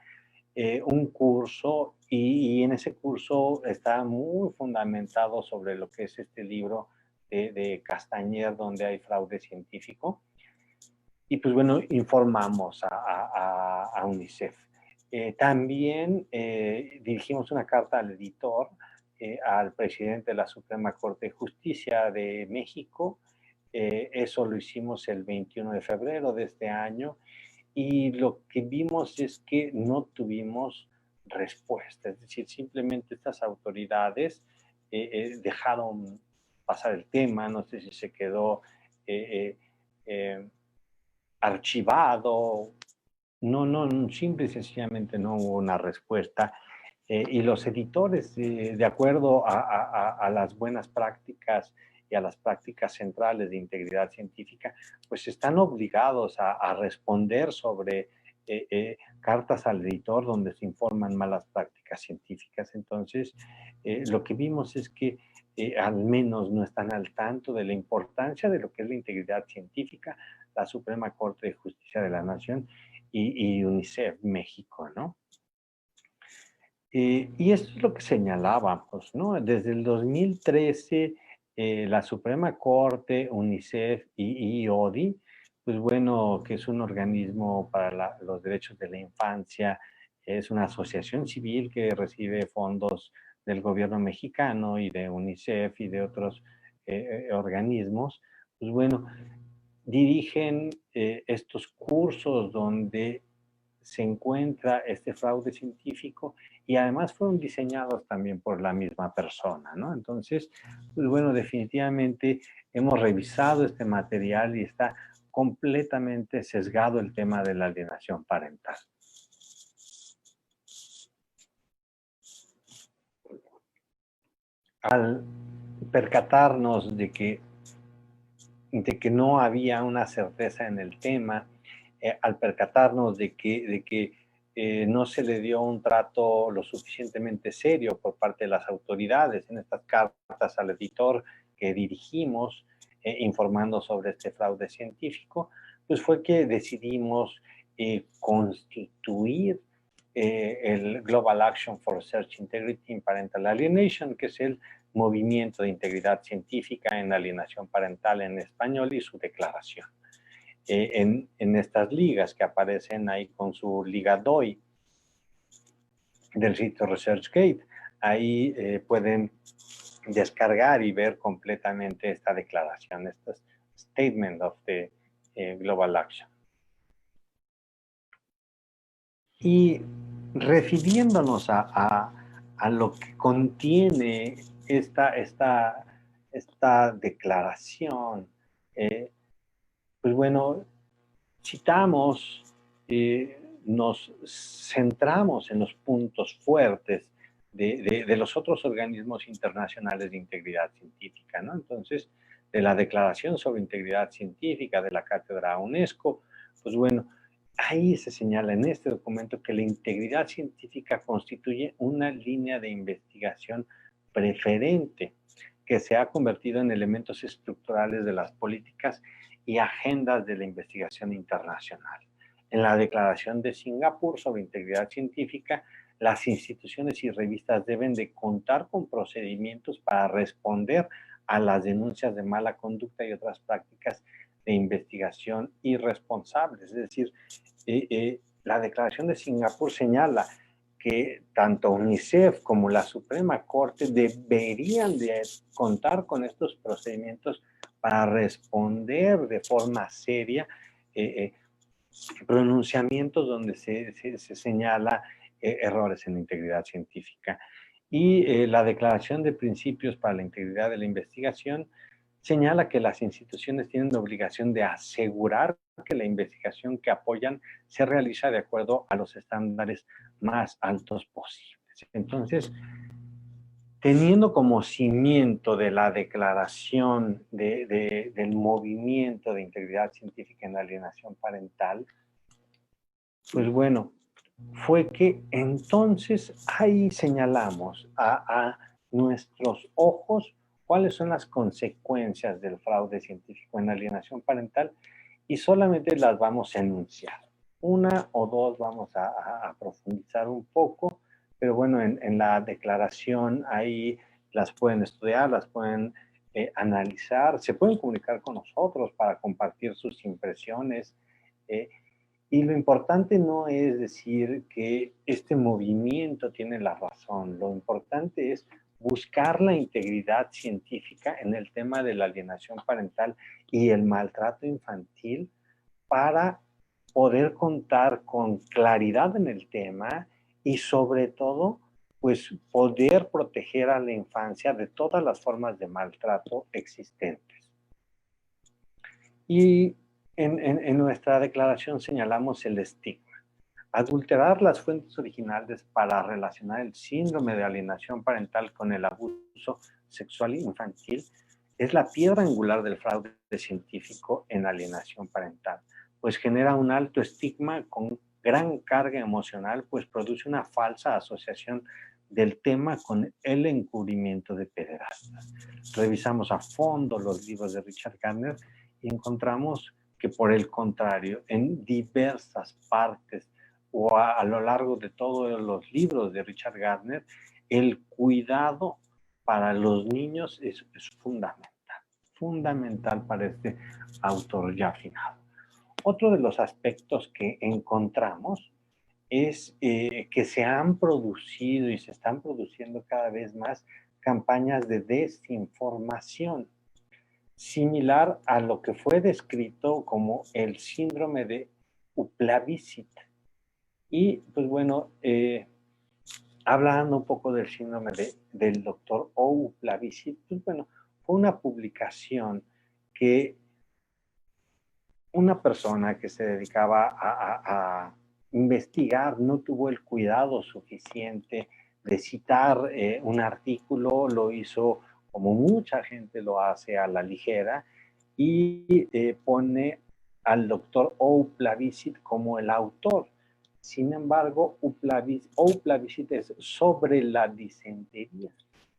un curso y en ese curso está muy fundamentado sobre lo que es este libro de Castañer, donde hay fraude científico. Y pues bueno, informamos a UNICEF. También dirigimos una carta al editor, al presidente de la Suprema Corte de Justicia de México. Eso lo hicimos el 21 de febrero de este año. Y lo que vimos es que no tuvimos respuesta. Es decir, simplemente estas autoridades dejaron pasar el tema. No sé si se quedó archivado. No, simple y sencillamente no hubo una respuesta. Y los editores, de acuerdo a las buenas prácticas y a las prácticas centrales de integridad científica, pues están obligados a responder sobre cartas al editor donde se informan malas prácticas científicas. Entonces, lo que vimos es que al menos no están al tanto de la importancia de lo que es la integridad científica, la Suprema Corte de Justicia de la Nación y UNICEF México, ¿no? Y esto es lo que señalábamos, ¿no? Desde el 2013, la Suprema Corte, UNICEF y ODI, pues bueno, que es un organismo para los derechos de la infancia, es una asociación civil que recibe fondos del gobierno mexicano y de UNICEF y de otros organismos, pues bueno, dirigen estos cursos donde se encuentra este fraude científico y además fueron diseñados también por la misma persona, ¿no? Entonces, pues bueno, definitivamente hemos revisado este material y está completamente sesgado el tema de la alienación parental. Al percatarnos de que no había una certeza en el tema, al percatarnos de que no se le dio un trato lo suficientemente serio por parte de las autoridades en estas cartas al editor que dirigimos informando sobre este fraude científico, pues fue que decidimos constituir el Global Action for Research Integrity in Parental Alienation, que es el movimiento de integridad científica en alienación parental en español y su declaración. En estas ligas que aparecen ahí con su liga DOI del sitio ResearchGate, ahí pueden descargar y ver completamente esta declaración, este Statement of the Global Action. Y refiriéndonos a lo que contiene esta declaración, pues bueno, citamos, nos centramos en los puntos fuertes de los otros organismos internacionales de integridad científica, ¿no? Entonces, de la Declaración sobre Integridad Científica de la Cátedra UNESCO, pues bueno, ahí se señala en este documento que la integridad científica constituye una línea de investigación preferente que se ha convertido en elementos estructurales de las políticas y agendas de la investigación internacional. En la Declaración de Singapur sobre Integridad Científica, las instituciones y revistas deben de contar con procedimientos para responder a las denuncias de mala conducta y otras prácticas de investigación irresponsables. Es decir, la Declaración de Singapur señala que tanto UNICEF como la Suprema Corte deberían de contar con estos procedimientos para responder de forma seria pronunciamientos donde se señala errores en la integridad científica. Y la Declaración de Principios para la Integridad de la Investigación señala que las instituciones tienen la obligación de asegurar que la investigación que apoyan se realiza de acuerdo a los estándares más altos posibles. Entonces, teniendo como cimiento de la declaración del movimiento de integridad científica en la alienación parental, pues bueno, fue que entonces ahí señalamos a nuestros ojos cuáles son las consecuencias del fraude científico en alienación parental y solamente las vamos a enunciar. Una o dos vamos a profundizar un poco, pero bueno, en la declaración ahí las pueden estudiar, las pueden analizar, se pueden comunicar con nosotros para compartir sus impresiones. Y lo importante no es decir que este movimiento tiene la razón, lo importante es buscar la integridad científica en el tema de la alienación parental y el maltrato infantil para poder contar con claridad en el tema y sobre todo, pues poder proteger a la infancia de todas las formas de maltrato existentes. Y en nuestra declaración señalamos el estigma. Adulterar las fuentes originales para relacionar el síndrome de alienación parental con el abuso sexual infantil es la piedra angular del fraude científico en alienación parental, pues genera un alto estigma con gran carga emocional, pues produce una falsa asociación del tema con el encubrimiento de pederastas. Revisamos a fondo los libros de Richard Gardner y encontramos que por el contrario, en diversas partes o a lo largo de todos los libros de Richard Gardner, el cuidado para los niños es fundamental para este autor ya finado. Otro de los aspectos que encontramos es que se han producido y se están produciendo cada vez más campañas de desinformación, similar a lo que fue descrito como el síndrome de Uplavicit. Y pues bueno, hablando un poco del síndrome del doctor Uplavicit, pues bueno, fue una publicación que una persona que se dedicaba a investigar no tuvo el cuidado suficiente de citar un artículo, lo hizo como mucha gente lo hace a la ligera y pone al doctor Uplavicit como el autor. Sin embargo, Uplavicit es sobre la disentería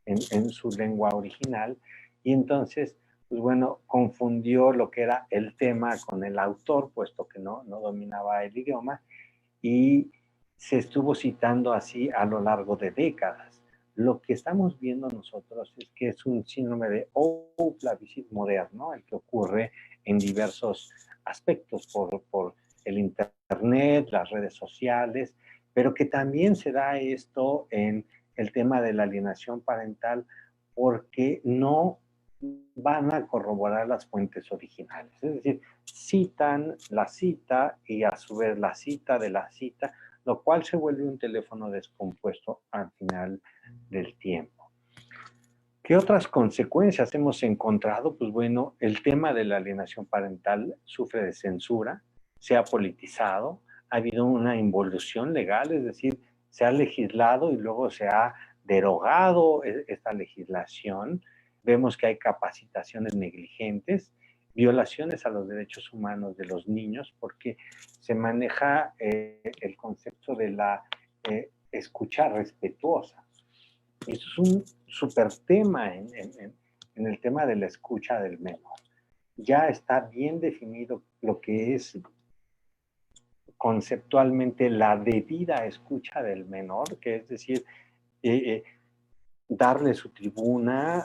en su lengua original y entonces pues bueno, confundió lo que era el tema con el autor, puesto que no dominaba el idioma, y se estuvo citando así a lo largo de décadas. Lo que estamos viendo nosotros es que es un síndrome de Uplavicit moderno, el que ocurre en diversos aspectos por el internet, las redes sociales, pero que también se da esto en el tema de la alienación parental porque no van a corroborar las fuentes originales. Es decir, citan la cita y a su vez la cita de la cita, lo cual se vuelve un teléfono descompuesto al final del tiempo. ¿Qué otras consecuencias hemos encontrado? Pues bueno, el tema de la alienación parental sufre de censura, se ha politizado, ha habido una involución legal, es decir, se ha legislado y luego se ha derogado esta legislación. Vemos que hay capacitaciones negligentes violaciones a los derechos humanos de los niños, porque se maneja el concepto de la escucha respetuosa. Y eso es un súper tema en el tema de la escucha del menor. Ya está bien definido lo que es conceptualmente la debida escucha del menor, que es decir, darle su tribuna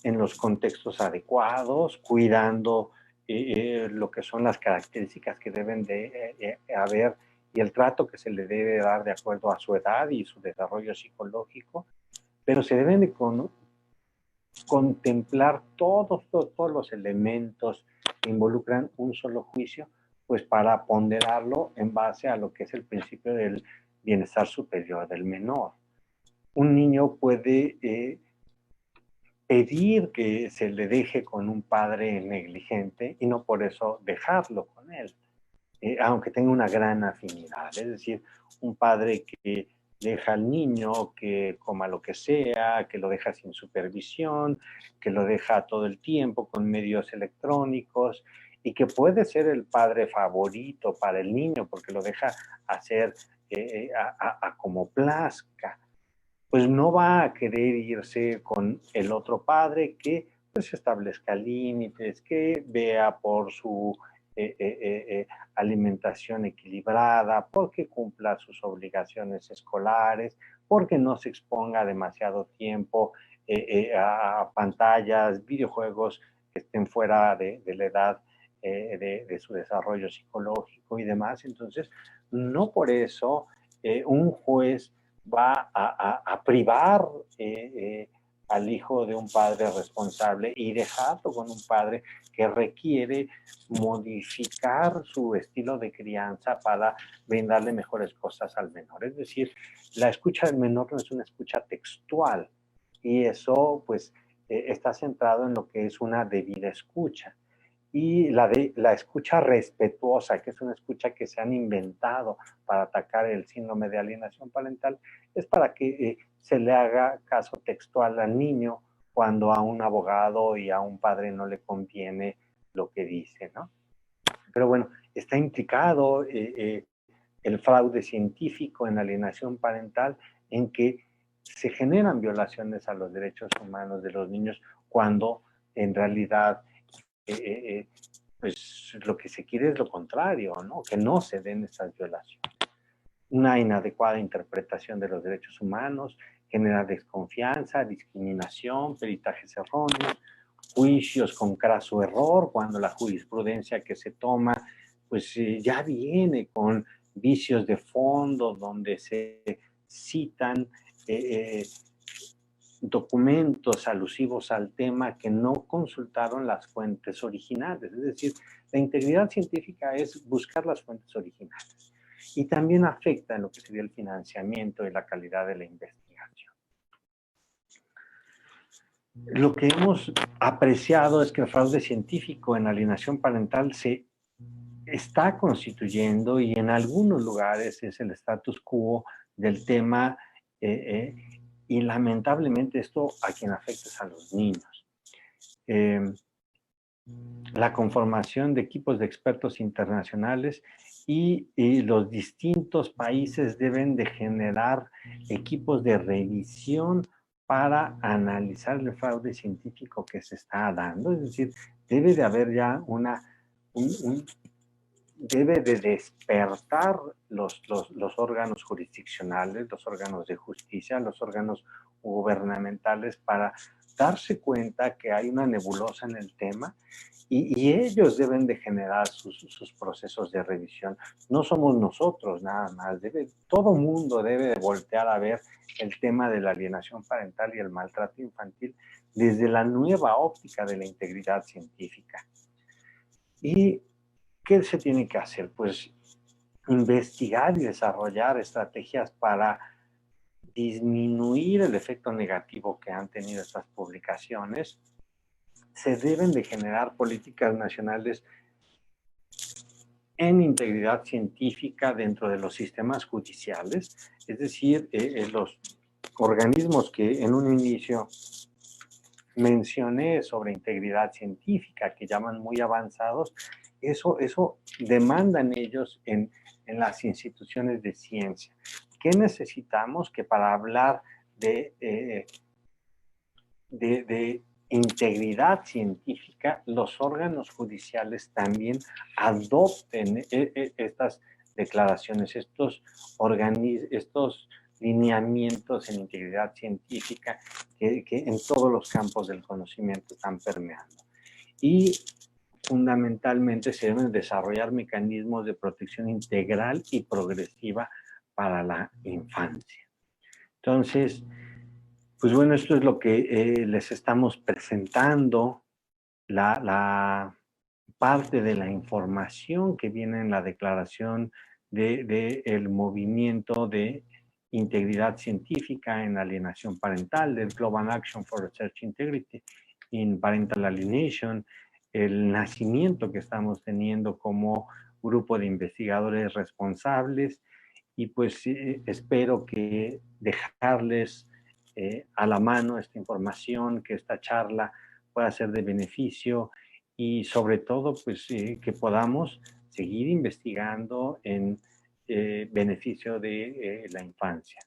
en los contextos adecuados, cuidando lo que son las características que deben de haber y el trato que se le debe dar de acuerdo a su edad y su desarrollo psicológico, pero se deben de contemplar todos los elementos que involucran un solo juicio, pues para ponderarlo en base a lo que es el principio del bienestar superior del menor. Un niño puede pedir que se le deje con un padre negligente y no por eso dejarlo con él, aunque tenga una gran afinidad. Es decir, un padre que deja al niño que coma lo que sea, que lo deja sin supervisión, que lo deja todo el tiempo con medios electrónicos y que puede ser el padre favorito para el niño porque lo deja hacer como plazca, pues no va a querer irse con el otro padre que pues establezca límites, que vea por su alimentación equilibrada, porque cumpla sus obligaciones escolares, porque no se exponga demasiado tiempo a pantallas, videojuegos que estén fuera de la edad de su desarrollo psicológico y demás. Entonces, no por eso un juez va a privar al hijo de un padre responsable y dejarlo con un padre que requiere modificar su estilo de crianza para brindarle mejores cosas al menor. Es decir, la escucha del menor no es una escucha textual y eso pues está centrado en lo que es una debida escucha. Y la escucha respetuosa, que es una escucha que se han inventado para atacar el síndrome de alienación parental, es para que se le haga caso textual al niño cuando a un abogado y a un padre no le conviene lo que dice, ¿no? Pero bueno, está implicado el fraude científico en alienación parental, en que se generan violaciones a los derechos humanos de los niños cuando en realidad pues lo que se quiere es lo contrario, ¿no? Que no se den estas violaciones. Una inadecuada interpretación de los derechos humanos genera desconfianza, discriminación, peritajes erróneos, juicios con craso error, cuando la jurisprudencia que se toma pues ya viene con vicios de fondo, donde se citan documentos alusivos al tema que no consultaron las fuentes originales. Es decir, la integridad científica es buscar las fuentes originales y también afecta en lo que sería el financiamiento y la calidad de la investigación. Lo que hemos apreciado es que el fraude científico en alienación parental se está constituyendo y en algunos lugares es el status quo del tema y lamentablemente esto a quien afecta es a los niños. La conformación de equipos de expertos internacionales y los distintos países deben de generar equipos de revisión para analizar el fraude científico que se está dando. Es decir, debe de haber ya debe de despertar los órganos jurisdiccionales, los órganos de justicia, los órganos gubernamentales para darse cuenta que hay una nebulosa en el tema y ellos deben de generar sus procesos de revisión. No somos nosotros nada más, todo mundo debe de voltear a ver el tema de la alienación parental y el maltrato infantil desde la nueva óptica de la integridad científica. ¿Y qué se tiene que hacer? Pues investigar y desarrollar estrategias para disminuir el efecto negativo que han tenido estas publicaciones. Se deben de generar políticas nacionales en integridad científica dentro de los sistemas judiciales, es decir, los organismos que en un inicio mencioné sobre integridad científica, que llaman muy avanzados, eso demandan ellos en las instituciones de ciencia. ¿Qué necesitamos? Que para hablar de integridad científica, los órganos judiciales también adopten estas declaraciones, estos lineamientos en integridad científica que en todos los campos del conocimiento están permeando. Y fundamentalmente se deben desarrollar mecanismos de protección integral y progresiva para la infancia. Entonces, pues bueno, esto es lo que les estamos presentando, la parte de la información que viene en la declaración del movimiento de integridad científica en alienación parental, del Global Action for Research Integrity in Parental Alienation, el nacimiento que estamos teniendo como grupo de investigadores responsables, y pues espero que dejarles a la mano esta información, que esta charla pueda ser de beneficio y sobre todo pues que podamos seguir investigando en beneficio de la infancia.